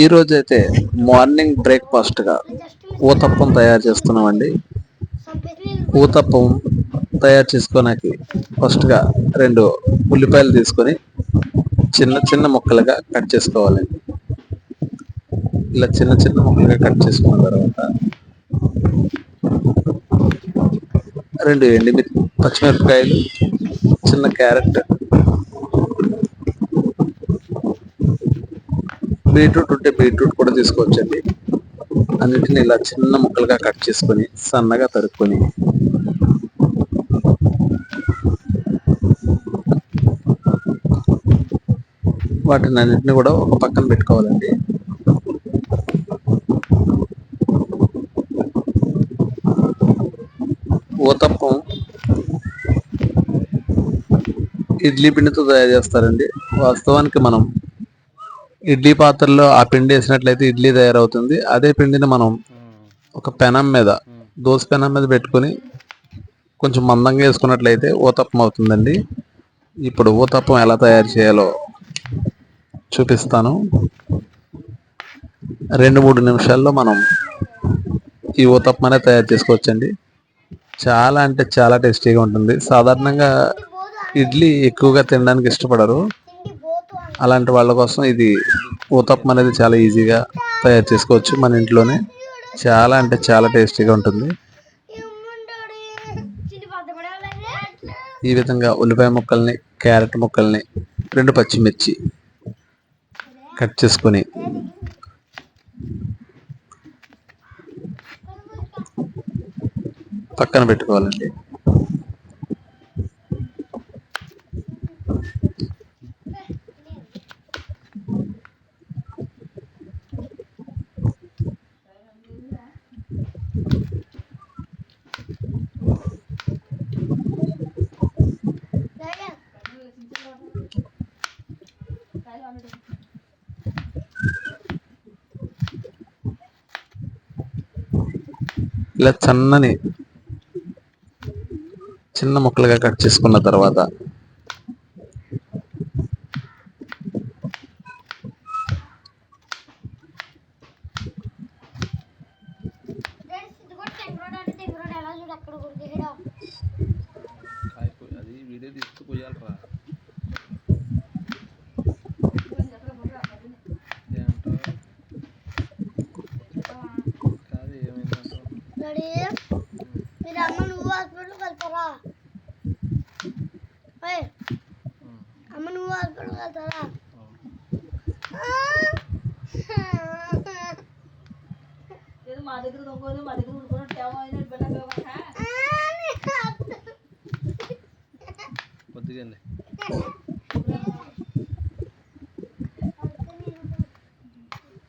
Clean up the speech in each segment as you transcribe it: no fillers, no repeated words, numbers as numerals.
ఈ రోజైతే మార్నింగ్ బ్రేక్ఫాస్ట్గా ఊతప్పం తయారు చేస్తున్నామండి. ఊతప్పం తయారు చేసుకోడానికి ఫస్ట్గా 2 ఉల్లిపాయలు తీసుకొని చిన్న చిన్న ముక్కలుగా కట్ చేసుకోవాలండి. ఇలా చిన్న చిన్న ముక్కలుగా కట్ చేసుకున్న తర్వాత 2 పచ్చిమిరపకాయలు, చిన్న క్యారెట్, బీట్రూట్ ఉంటే బీట్రూట్ కూడా తీసుకోవచ్చండి. అన్నిటిని ఇలా చిన్న ముక్కలుగా కట్ చేసుకొని సన్నగా తరుక్కొని వాటిని అన్నింటినీ కూడా ఒక పక్కన పెట్టుకోవాలండి. ఊతప్పం ఇడ్లీ పిండితో తయారు చేస్తారండి. వాస్తవానికి మనం ఇడ్లీ పాత్రలో ఆ పిండి వేసినట్లయితే ఇడ్లీ తయారవుతుంది. అదే పిండిని మనం ఒక పెనం మీద, దోశ పెనం మీద పెట్టుకొని కొంచెం మందంగా వేసుకున్నట్లయితే ఊతప్పం అవుతుందండి. ఇప్పుడు ఊతప్పం ఎలా తయారు చేయాలో చూపిస్తాను. 2-3 నిమిషాల్లో మనం ఈ ఊతప్పం అనేది తయారు చేసుకోవచ్చండి. చాలా అంటే చాలా టేస్టీగా ఉంటుంది. సాధారణంగా ఇడ్లీ ఎక్కువగా తినడానికి ఇష్టపడరు. అలాంటి వాళ్ళ కోసం ఇది ఊతప్పం అనేది చాలా ఈజీగా తయారు చేసుకోవచ్చు మన ఇంట్లోనే. చాలా అంటే చాలా టేస్టీగా ఉంటుంది. ఈ విధంగా ఉల్లిపాయ ముక్కల్ని, క్యారెట్ ముక్కల్ని, 2 పచ్చిమిర్చి కట్ చేసుకొని పక్కన పెట్టుకోవాలండి. ఇలా చిన్న ముక్కలుగా కట్ చేసుకున్న తర్వాత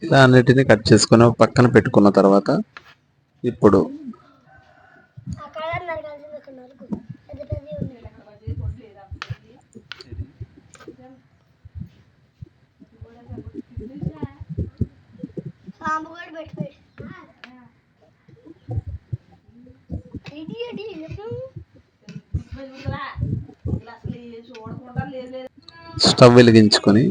ఇలా అన్నిటిని కట్ చేసుకొని పక్కన పెట్టుకున్న తర్వాత ఇప్పుడు స్టవ్ వెలిగించుకొని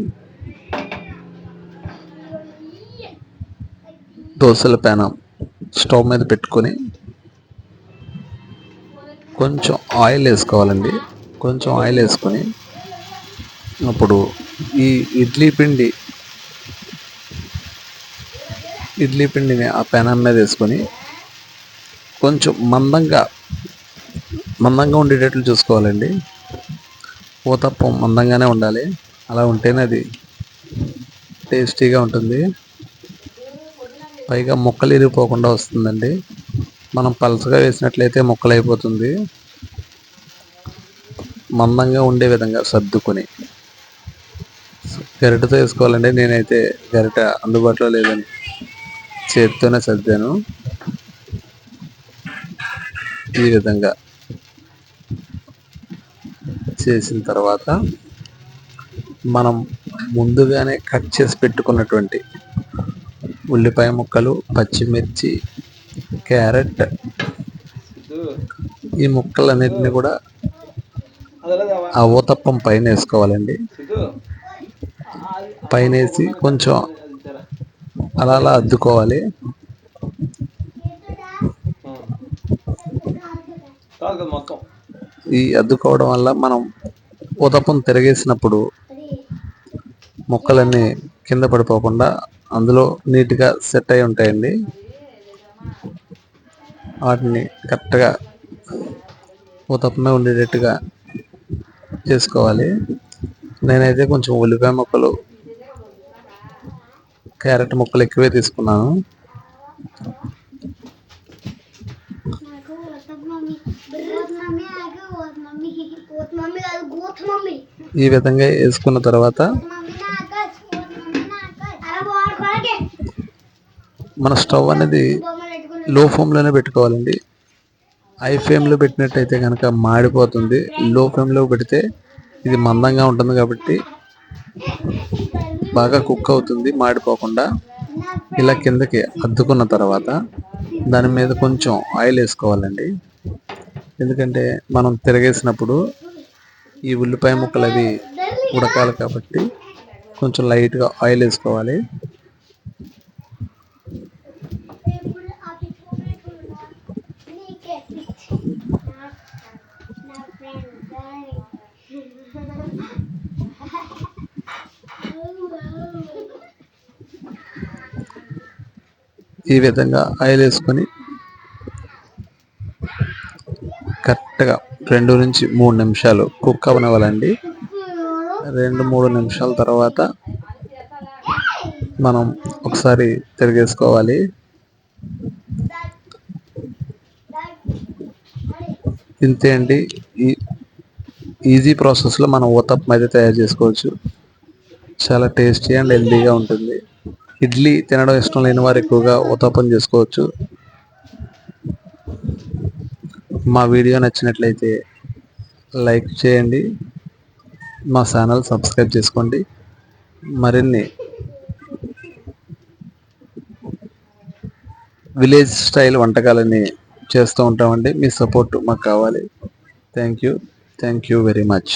దోశల పెనం స్టవ్ మీద పెట్టుకొని కొంచెం ఆయిల్ వేసుకోవాలండి. కొంచెం ఆయిల్ వేసుకొని అప్పుడు ఈ ఇడ్లీ పిండిని ఆ పెనం మీద వేసుకొని కొంచెం మందంగా ఉండేటట్లు చూసుకోవాలండి. ఊతప్పం మందంగానే ఉండాలి. అలా ఉంటేనే అది టేస్టీగా ఉంటుంది. పైగా ముక్కలు ఇరిగిపోకుండా వస్తుందండి. మనం పలచగా వేసినట్లయితే ముక్కలు అయిపోతుంది. మందంగా ఉండే విధంగా సర్దుకొని గరిటెతో వేసుకోవాలండి. నేనైతే గరిటె అందుబాటులో లేదని చేతితోనే సర్దాను. ఈ విధంగా చేసిన తర్వాత మనం ముందుగానే కట్ చేసి పెట్టుకున్నటువంటి ఉల్లిపాయ ముక్కలు, పచ్చిమిర్చి, క్యారెట్, ఈ ముక్కలన్నిటిని కూడా ఆ ఊతప్పం పైన వేసుకోవాలండి. పైన వేసి కొంచెం అలా అలా అద్దుకోవాలి. ఈ అద్దుకోవడం వల్ల మనం ఊతప్పం తిరగేసినప్పుడు ముక్కలన్నీ కింద పడిపోకుండా అందులో నీట్గా సెట్ అయి ఉంటాయండి. వాటిని కరెక్ట్గా ఊతప్పమే ఉండేటట్టుగా చేసుకోవాలి. నేనైతే కొంచెం ఉల్లిపాయ ముక్కలు, క్యారెట్ ముక్కలు ఎక్కువే తీసుకున్నాను. ఈ విధంగా వేసుకున్న తర్వాత మన స్టవ్ అనేది లో ఫ్లేమ్లోనే పెట్టుకోవాలండి. హై ఫ్లేమ్లో పెట్టినట్టయితే కనుక మాడిపోతుంది. లో ఫ్లేమ్లో పెడితే ఇది మందంగా ఉంటుంది కాబట్టి బాగా కుక్ అవుతుంది, మాడిపోకుండా. ఇలా కిందకి అద్దుకున్న తర్వాత దాని మీద కొంచెం ఆయిల్ వేసుకోవాలండి. ఎందుకంటే మనం తిరగేసినప్పుడు ఈ ఉల్లిపాయ ముక్కలు అవి ఉడకాలి కాబట్టి కొంచెం లైట్గా ఆయిల్ వేసుకోవాలి. ఈ విధంగా ఆయిల్ వేసుకొని కరెక్ట్గా 2 నుంచి 3 నిమిషాలు కుక్ అవనివ్వాలండి. 2-3 నిమిషాల తర్వాత మనం ఒకసారి తిరిగేసుకోవాలి. ఇంతే అండి. ఈ ఈజీ ప్రాసెస్లో మనం ఊతప్పం అయితే తయారు చేసుకోవచ్చు. చాలా టేస్టీ అండ్ హెల్తీగా ఉంటుంది. ఇడ్లీ తినడం ఇష్టం లేని వారు ఎక్కువగా ఊతప్పం చేసుకోవచ్చు. మా వీడియో నచ్చినట్లయితే లైక్ చేయండి, మా ఛానల్ సబ్స్క్రైబ్ చేసుకోండి. మరిన్ని విలేజ్ స్టైల్ వంటకాలని చేస్తూ ఉంటామండి. మీ సపోర్ట్ మాకు కావాలి. Thank you very much.